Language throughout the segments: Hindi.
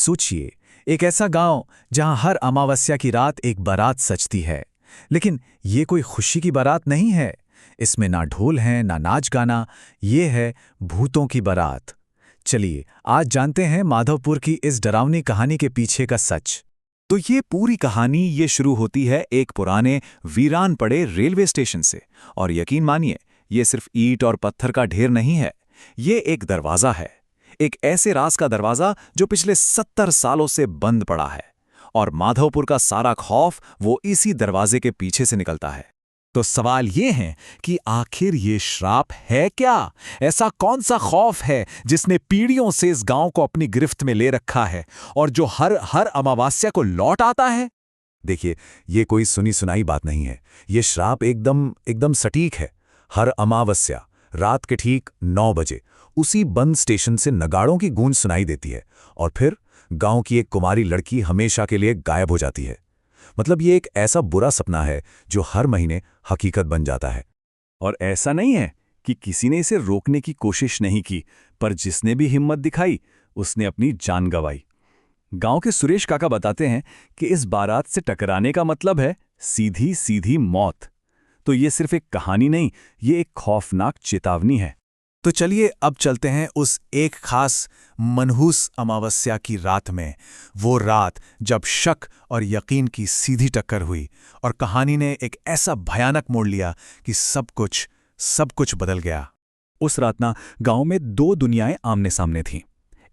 सोचिए, एक ऐसा गांव जहां हर अमावस्या की रात एक बारात सजती है। लेकिन ये कोई खुशी की बारात नहीं है। इसमें ना ढोल हैं ना नाच गाना, ये है भूतों की बारात। चलिए आज जानते हैं माधवपुर की इस डरावनी कहानी के पीछे का सच। तो ये पूरी कहानी ये शुरू होती है एक पुराने वीरान पड़े रेलवे स्टेशन से। और यकीन मानिए, ये सिर्फ ईंट और पत्थर का ढेर नहीं है, ये एक दरवाज़ा है। एक ऐसे राज का दरवाज़ा जो पिछले 70 सालों से बंद पड़ा है। और माधवपुर का सारा खौफ वो इसी दरवाजे के पीछे से निकलता है। तो सवाल ये है कि आखिर ये श्राप है क्या? ऐसा कौन सा खौफ है जिसने पीढ़ियों से इस गांव को अपनी गिरफ्त में ले रखा है और जो हर अमावस्या को लौट आता है? देखिए, ये कोई सुनी सुनाई बात नहीं है। ये श्राप एकदम सटीक है। हर अमावस्या रात के ठीक 9 बजे उसी बंद स्टेशन से नगाड़ों की गूंज सुनाई देती है और फिर गांव की एक कुमारी लड़की हमेशा के लिए गायब हो जाती है। मतलब ये एक ऐसा बुरा सपना है जो हर महीने हकीकत बन जाता है। और ऐसा नहीं है कि किसी ने इसे रोकने की कोशिश नहीं की, पर जिसने भी हिम्मत दिखाई उसने अपनी जान गंवाई। गांव के सुरेश काका बताते हैं कि इस बारात से टकराने का मतलब है सीधी सीधी मौत। तो ये सिर्फ एक कहानी नहीं, ये एक खौफनाक चेतावनी है। तो चलिए अब चलते हैं उस एक खास मनहूस अमावस्या की रात में। वो रात जब शक और यकीन की सीधी टक्कर हुई और कहानी ने एक ऐसा भयानक मोड़ लिया कि सब कुछ बदल गया। उस रात ना गांव में 2 दुनियाएं आमने सामने थीं।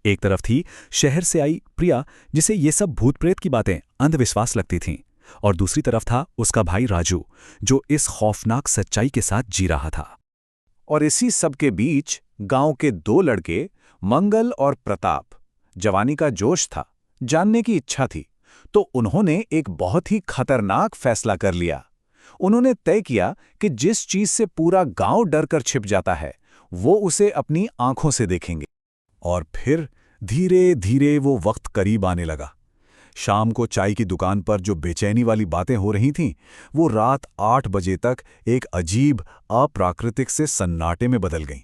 एक तरफ थी शहर से आई प्रिया, जिसे ये सब भूत प्रेत की बातें अंधविश्वास लगती थीं, और दूसरी तरफ था उसका भाई राजू, जो इस खौफनाक सच्चाई के साथ जी रहा था। और इसी सब के बीच गांव के 2 लड़के मंगल और प्रताप। जवानी का जोश था, जानने की इच्छा थी, तो उन्होंने एक बहुत ही खतरनाक फैसला कर लिया। उन्होंने तय किया कि जिस चीज से पूरा गांव डर कर छिप जाता है वो उसे अपनी आंखों से देखेंगे। और फिर धीरे धीरे वो वक्त करीब आने लगा। शाम को चाय की दुकान पर जो बेचैनी वाली बातें हो रही थीं, वो रात 8 बजे तक एक अजीब अप्राकृतिक से सन्नाटे में बदल गईं।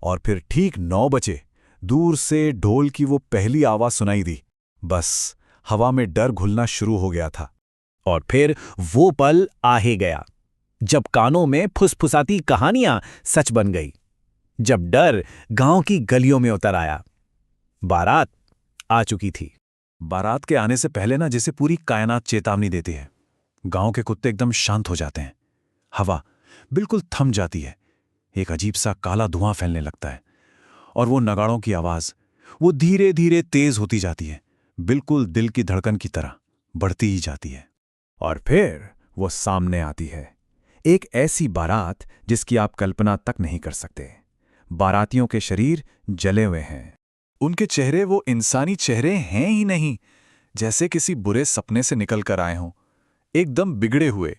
और फिर ठीक 9 बजे दूर से ढोल की वो पहली आवाज सुनाई दी। बस हवा में डर घुलना शुरू हो गया था। और फिर वो पल आ ही गया जब कानों में फुसफुसाती कहानियां सच बन गई, जब डर गांव की गलियों में उतर आया। बारात आ चुकी थी। बारात के आने से पहले ना जैसे पूरी कायनात चेतावनी देती है। गांव के कुत्ते एकदम शांत हो जाते हैं, हवा बिल्कुल थम जाती है, एक अजीब सा काला धुआं फैलने लगता है और वो नगाड़ों की आवाज वो धीरे धीरे तेज होती जाती है, बिल्कुल दिल की धड़कन की तरह बढ़ती ही जाती है। और फिर वो सामने आती है, एक ऐसी बारात जिसकी आप कल्पना तक नहीं कर सकते। बारातियों के शरीर जले हुए हैं, उनके चेहरे वो इंसानी चेहरे हैं ही नहीं, जैसे किसी बुरे सपने से निकल कर आए हों, एकदम बिगड़े हुए।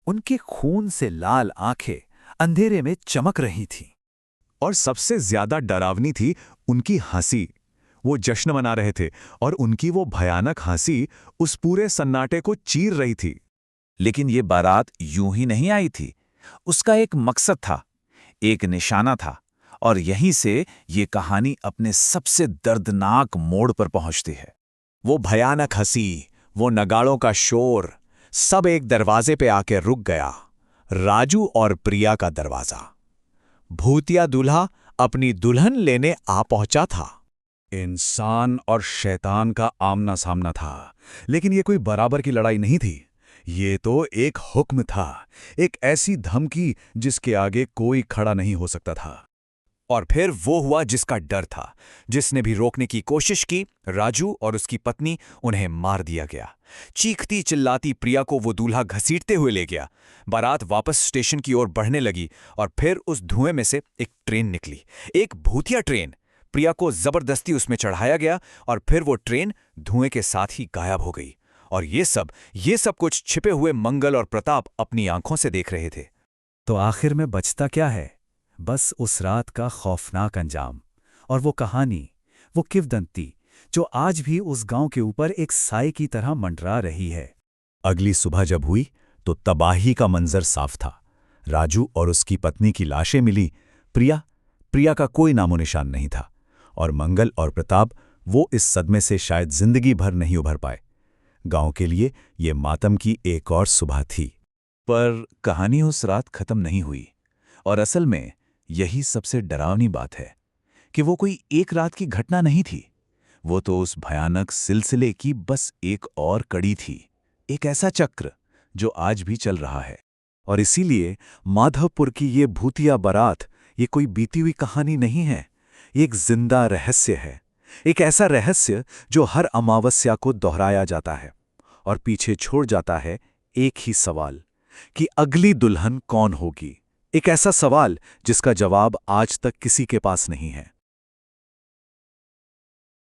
उनके खून से लाल आंखें अंधेरे में चमक रही थीं। और सबसे ज्यादा डरावनी थी उनकी हंसी। वो जश्न मना रहे थे और उनकी वो भयानक हंसी उस पूरे सन्नाटे को चीर रही थी। लेकिन ये बारात यूं ही नहीं आई थी, उसका एक मकसद था, एक निशाना था। और यहीं से ये कहानी अपने सबसे दर्दनाक मोड़ पर पहुंचती है। वो भयानक हंसी, वो नगाड़ों का शोर, सब एक दरवाजे पे आके रुक गया। राजू और प्रिया का दरवाजा। भूतिया दूल्हा अपनी दुल्हन लेने आ पहुंचा था। इंसान और शैतान का आमना सामना था, लेकिन ये कोई बराबर की लड़ाई नहीं थी। ये तो एक हुक्म था, एक ऐसी धमकी जिसके आगे कोई खड़ा नहीं हो सकता था। और फिर वो हुआ जिसका डर था। जिसने भी रोकने की कोशिश की, राजू और उसकी पत्नी, उन्हें मार दिया गया। चीखती चिल्लाती प्रिया को वो दूल्हा घसीटते हुए ले गया। बारात वापस स्टेशन की ओर बढ़ने लगी और फिर उस धुएं में से एक ट्रेन निकली, एक भूतिया ट्रेन। प्रिया को जबरदस्ती उसमें चढ़ाया गया और फिर वो ट्रेन धुएं के साथ ही गायब हो गई। और ये सब कुछ छिपे हुए मंगल और प्रताप अपनी आंखों से देख रहे थे। तो आखिर में बचता क्या है? बस उस रात का खौफनाक अंजाम और वो कहानी, वो किंवदंती जो आज भी उस गांव के ऊपर एक साए की तरह मंडरा रही है। अगली सुबह जब हुई तो तबाही का मंजर साफ था। राजू और उसकी पत्नी की लाशें मिली। प्रिया का कोई नामो निशान नहीं था। और मंगल और प्रताप वो इस सदमे से शायद जिंदगी भर नहीं उभर पाए। गांव के लिए ये मातम की एक और सुबह थी। पर कहानी उस रात खत्म नहीं हुई, और असल में यही सबसे डरावनी बात है कि वो कोई एक रात की घटना नहीं थी। वो तो उस भयानक सिलसिले की बस एक और कड़ी थी, एक ऐसा चक्र जो आज भी चल रहा है। और इसीलिए माधवपुर की ये भूतिया बारात ये कोई बीती हुई कहानी नहीं है, ये एक जिंदा रहस्य है। एक ऐसा रहस्य जो हर अमावस्या को दोहराया जाता है और पीछे छोड़ जाता है एक ही सवाल कि अगली दुल्हन कौन होगी। एक ऐसा सवाल जिसका जवाब आज तक किसी के पास नहीं है।